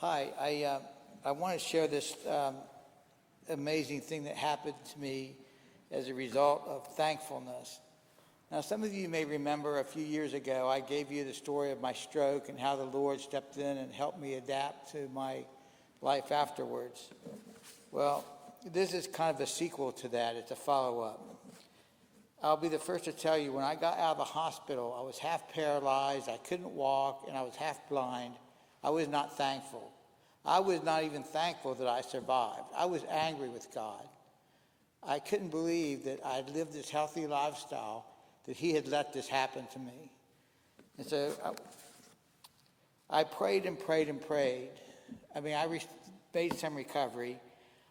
Hi, I want to share this amazing thing that happened to me as a result of thankfulness. Now, some of you may remember a few years ago, I gave you the story of my stroke and how the Lord stepped in and helped me adapt to my life afterwards. Well, this is kind of a sequel to that. It's a follow-up. I'll be the first to tell you, when I got out of the hospital, I was half paralyzed, I couldn't walk, and I was half blind. I was not thankful. I was not even thankful that I survived. I was angry with God. I couldn't believe that I'd lived this healthy lifestyle, that he had let this happen to me. And so I prayed and prayed and prayed. I mean, made some recovery.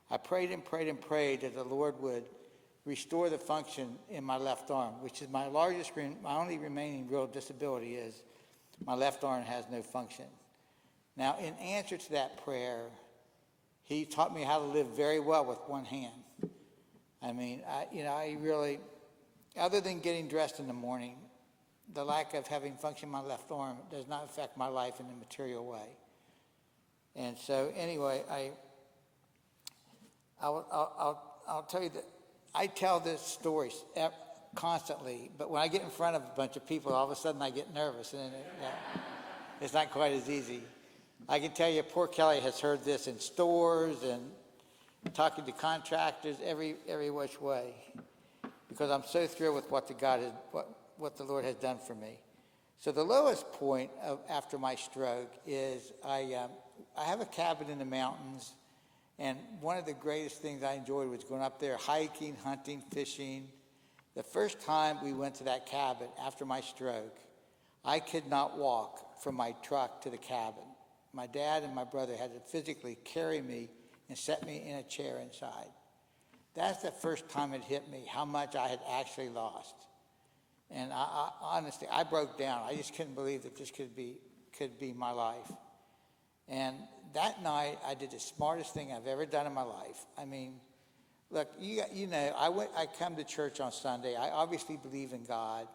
I prayed and prayed and prayed that the Lord would restore the function in my left arm, which is my only remaining real disability is my left arm has no function. Now, in answer to that prayer, he taught me how to live very well with one hand. I mean, I really, other than getting dressed in the morning, the lack of having function in my left arm does not affect my life in a material way. And so, anyway, I'll tell you that I tell this story constantly, but when I get in front of a bunch of people, all of a sudden I get nervous, and it's not quite as easy. I can tell you, poor Kelley has heard this in stores and talking to contractors, every which way, because I'm so thrilled with what the Lord has done for me. So the lowest point after my stroke is I have a cabin in the mountains, and one of the greatest things I enjoyed was going up there hiking, hunting, fishing. The first time we went to that cabin after my stroke, I could not walk from my truck to the cabin. My dad and my brother had to physically carry me and set me in a chair inside. That's the first time it hit me, how much I had actually lost. And I honestly, I broke down. I just couldn't believe that this could be my life. And that night, I did the smartest thing I've ever done in my life. I mean, look, you know, I come to church on Sunday. I obviously believe in God,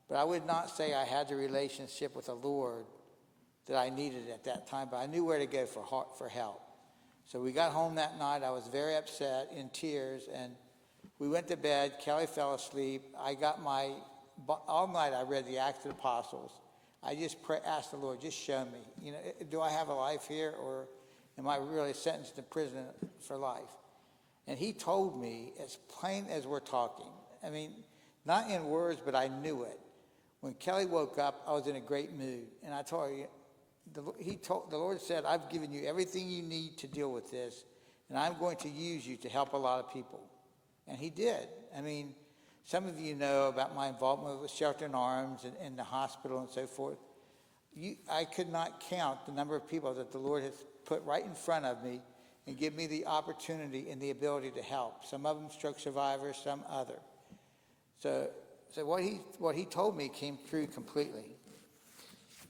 but I would not say I had the relationship with the Lord that I needed at that time, but I knew where to go for help. So we got home that night. I was very upset, in tears, and we went to bed. Kelley fell asleep. All night I read the Acts of the Apostles. I just asked the Lord, just show me. You know, do I have a life here, or am I really sentenced to prison for life? And he told me, as plain as we're talking, I mean, not in words, but I knew it. When Kelley woke up, I was in a great mood. And I told her, the Lord said, I've given you everything you need to deal with this, and I'm going to use you to help a lot of people. And he did. I mean, some of you know about my involvement with Shelter in Arms and the hospital and so forth. I could not count the number of people that the Lord has put right in front of me and give me the opportunity and the ability to help. Some of them stroke survivors, some other. So what he told me came true completely.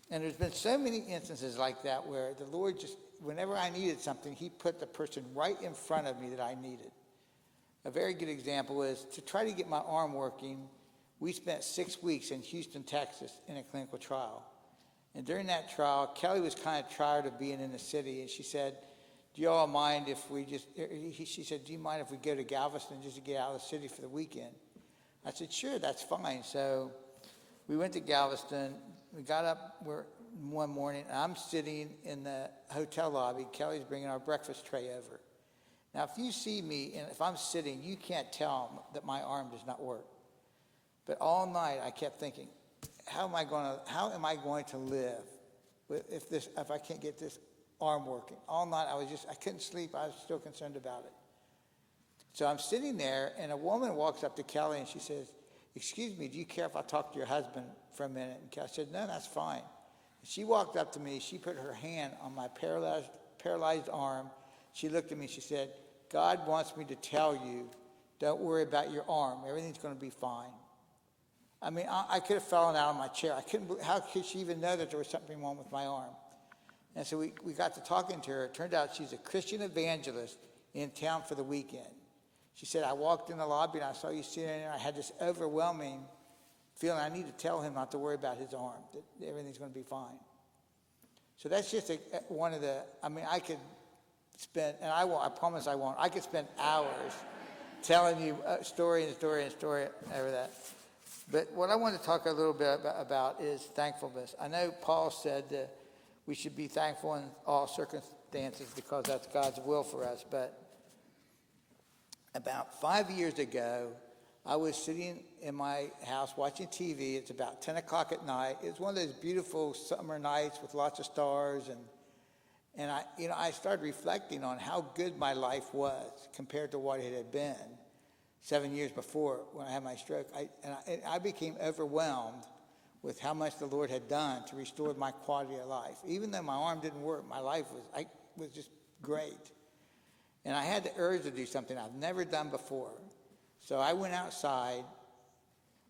And there's been so many instances like that where the Lord just, whenever I needed something, he put the person right in front of me that I needed. A very good example is to try to get my arm working. We spent 6 weeks in Houston, Texas in a clinical trial. And during that trial, Kelley was kind of tired of being in the city, and she said, do you all mind if she said, do you mind if we go to Galveston just to get out of the city for the weekend? I said, sure, that's fine. So we went to Galveston. We got up one morning, and I'm sitting in the hotel lobby. Kelley's bringing our breakfast tray over. Now, if you see me, and if I'm sitting, you can't tell that my arm does not work. But all night, I kept thinking, how am I going to live if I can't get this arm working? All night, I couldn't sleep. I was still concerned about it. So I'm sitting there, and a woman walks up to Kelley, and she says, excuse me, do you care if I talk to your husband for a minute? And Kelley said, no, that's fine. And she walked up to me. She put her hand on my paralyzed arm. She looked at me. She said, God wants me to tell you, don't worry about your arm. Everything's going to be fine. I mean, I could have fallen out of my chair. How could she even know that there was something wrong with my arm? And so we got to talking to her. It turned out she's a Christian evangelist in town for the weekend. She said, I walked in the lobby and I saw you sitting there. I had this overwhelming feeling I need to tell him not to worry about his arm, that everything's going to be fine. So that's just one of the, I mean, I could spend, and I won't, I promise I won't, I could spend hours telling you story and story and story over that. But what I want to talk a little bit about is thankfulness. I know Paul said that we should be thankful in all circumstances because that's God's will for us. But about 5 years ago, I was sitting in my house watching TV. It's about 10 o'clock at night. It was one of those beautiful summer nights with lots of stars. And I started reflecting on how good my life was compared to what it had been 7 years before when I had my stroke. I became overwhelmed with how much the Lord had done to restore my quality of life. Even though my arm didn't work, my life was just great. And I had the urge to do something I've never done before. So I went outside.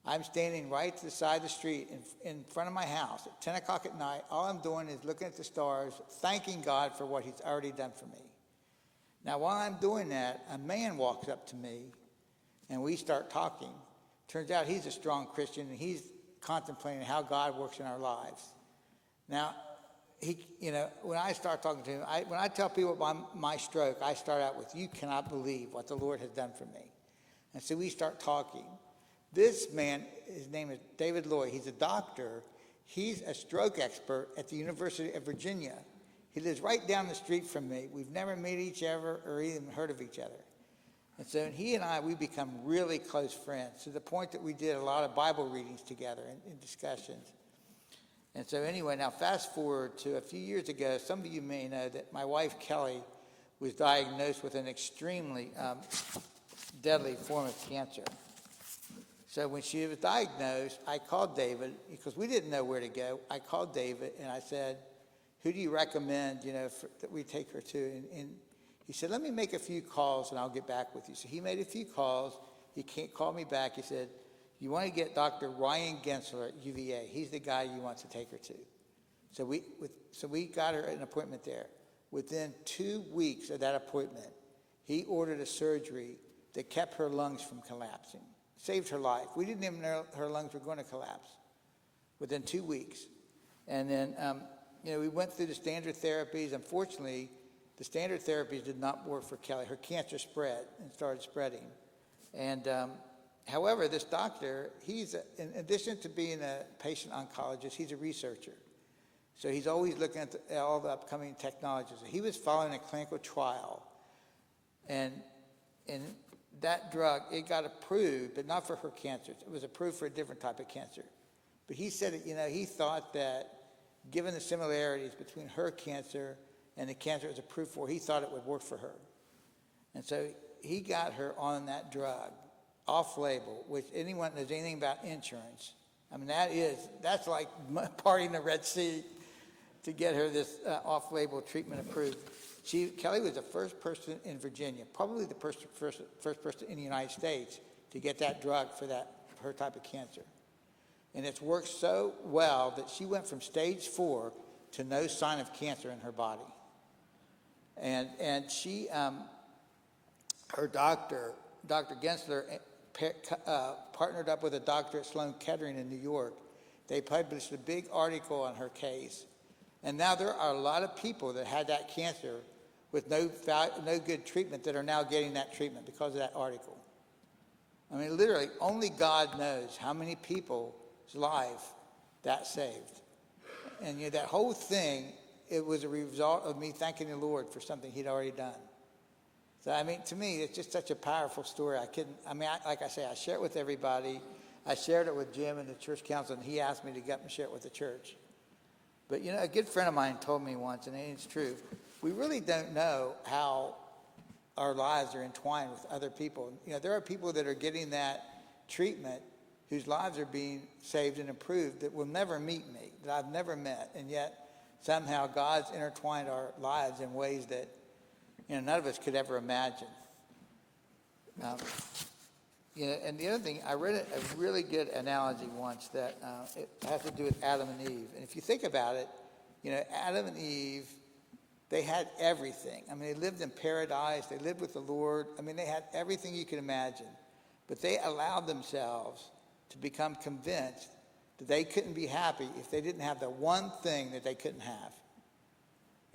I'm standing right to the side of the street in front of my house at 10 o'clock at night. All I'm doing is looking at the stars, thanking God for what he's already done for me. Now, while I'm doing that, a man walks up to me, and we start talking. Turns out he's a strong Christian, and he's contemplating how God works in our lives. Now, when I start talking to him, when I tell people about my stroke, I start out with, "You cannot believe what the Lord has done for me." And so we start talking. This man, his name is David Lloyd. He's a doctor. He's a stroke expert at the University of Virginia. He lives right down the street from me. We've never met each other or even heard of each other. And so he and we become really close friends to the point that we did a lot of Bible readings together and discussions. And so anyway, now fast forward to a few years ago, some of you may know that my wife, Kelley, was diagnosed with an extremely deadly form of cancer. So when she was diagnosed, I called David because we didn't know where to go. I called David and I said, "Who do you recommend, that we take her to?" And he said, "Let me make a few calls and I'll get back with you." So he made a few calls. He called me back. He said, "You want to get Dr. Ryan Gensler at UVA. He's the guy you want to take her to." So we got her an appointment there. Within 2 weeks of that appointment, he ordered a surgery that kept her lungs from collapsing, saved her life. We didn't even know her lungs were going to collapse within 2 weeks. And then, we went through the standard therapies. Unfortunately, the standard therapies did not work for Kelley. Her cancer spread and started spreading. And however, this doctor, in addition to being a patient oncologist, he's a researcher. So he's always looking at all the upcoming technologies. He was following a clinical trial. And that drug, it got approved, but not for her cancer. It was approved for a different type of cancer. But he said, he thought that given the similarities between her cancer and the cancer it was approved for, he thought it would work for her. And so he got her on that drug, off-label, which anyone knows anything about insurance. I mean, that's like parting the Red Sea to get her this off-label treatment approved. Kelley was the first person in Virginia, probably the first person in the United States to get that drug for her type of cancer. And it's worked so well that she went from stage 4 to no sign of cancer in her body. And she, her doctor, Dr. Gensler, partnered up with a doctor at Sloan Kettering in New York. They published a big article on her case. And now there are a lot of people that had that cancer with no good treatment that are now getting that treatment because of that article. I mean, literally, only God knows how many people's life that saved. And that whole thing, it was a result of me thanking the Lord for something he'd already done. So, I mean, to me, it's just such a powerful story. Like I say, I share it with everybody. I shared it with Jim and the church council, and he asked me to get up and share it with the church. But, a good friend of mine told me once, and it's true, we really don't know how our lives are entwined with other people. There are people that are getting that treatment whose lives are being saved and improved that will never meet me, that I've never met. And yet, somehow, God's intertwined our lives in ways that, none of us could ever imagine. And the other thing, I read a really good analogy once that it has to do with Adam and Eve. And if you think about it, Adam and Eve, they had everything. I mean, they lived in paradise. They lived with the Lord. I mean, they had everything you could imagine. But they allowed themselves to become convinced that they couldn't be happy if they didn't have the one thing that they couldn't have.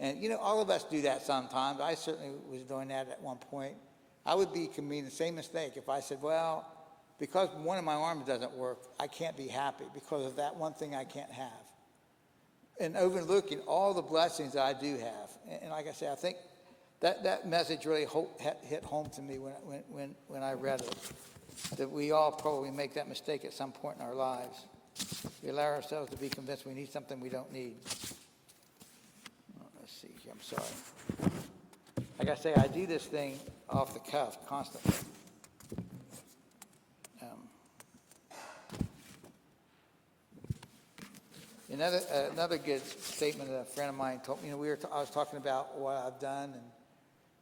And, all of us do that sometimes. I certainly was doing that at one point. I would be committing the same mistake if I said, well, because one of my arms doesn't work, I can't be happy because of that one thing I can't have. And overlooking all the blessings that I do have. And like I said, I think that message really hit home to me when I read it. That we all probably make that mistake at some point in our lives. We allow ourselves to be convinced we need something we don't need. Let's see here, I'm sorry. Like I say, I do this thing off the cuff constantly. Another good statement that a friend of mine told me, I was talking about what I've done,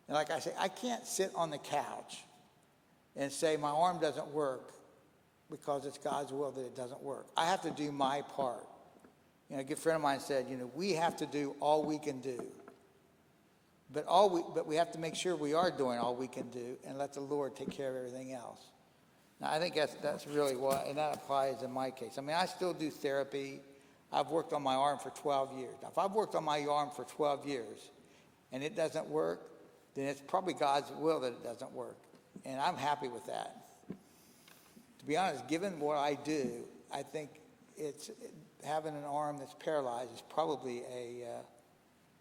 and like I say, I can't sit on the couch and say my arm doesn't work because it's God's will that it doesn't work. I have to do my part. A good friend of mine said, we have to do all we can do. But we have to make sure we are doing all we can do and let the Lord take care of everything else. Now, I think that's really what, and that applies in my case. I still do therapy. I've worked on my arm for 12 years. Now, if I've worked on my arm for 12 years and it doesn't work, then it's probably God's will that it doesn't work. And I'm happy with that. To be honest, given what I do, I think having an arm that's paralyzed is probably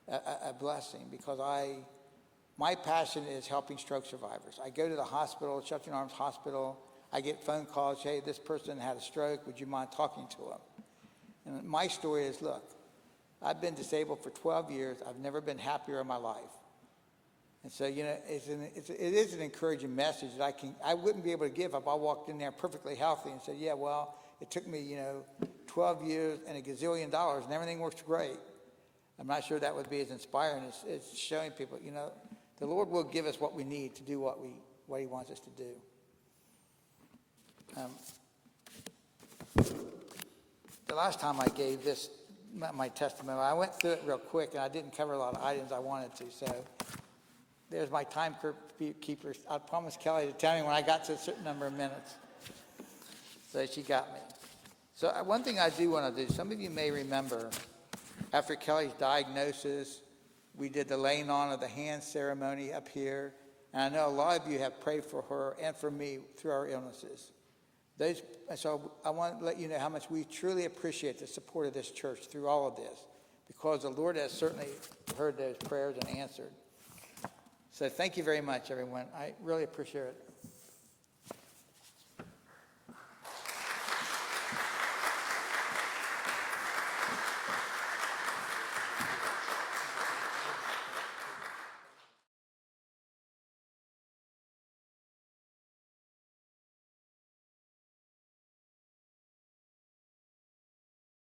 a blessing, because my passion is helping stroke survivors. I go to the hospital, Sheltering Arms Hospital. I get phone calls, hey, this person had a stroke. Would you mind talking to them? And my story is, look, I've been disabled for 12 years. I've never been happier in my life. And so, it is an encouraging message that I wouldn't be able to give if I walked in there perfectly healthy and said, yeah, well, it took me, 12 years and $1 gazillion and everything works great. I'm not sure that would be as inspiring as showing people, the Lord will give us what we need to do what He wants us to do. The last time I gave my testimony, I went through it real quick and I didn't cover a lot of items I wanted to. So there's my timekeeper. I promised Kelley to tell me when I got to a certain number of minutes. So she got me. So one thing I do want to do, some of you may remember, after Kelley's diagnosis, we did the laying on of the hands ceremony up here. And I know a lot of you have prayed for her and for me through our illnesses. So I want to let you know how much we truly appreciate the support of this church through all of this, because the Lord has certainly heard those prayers and answered. So thank you very much, everyone. I really appreciate it.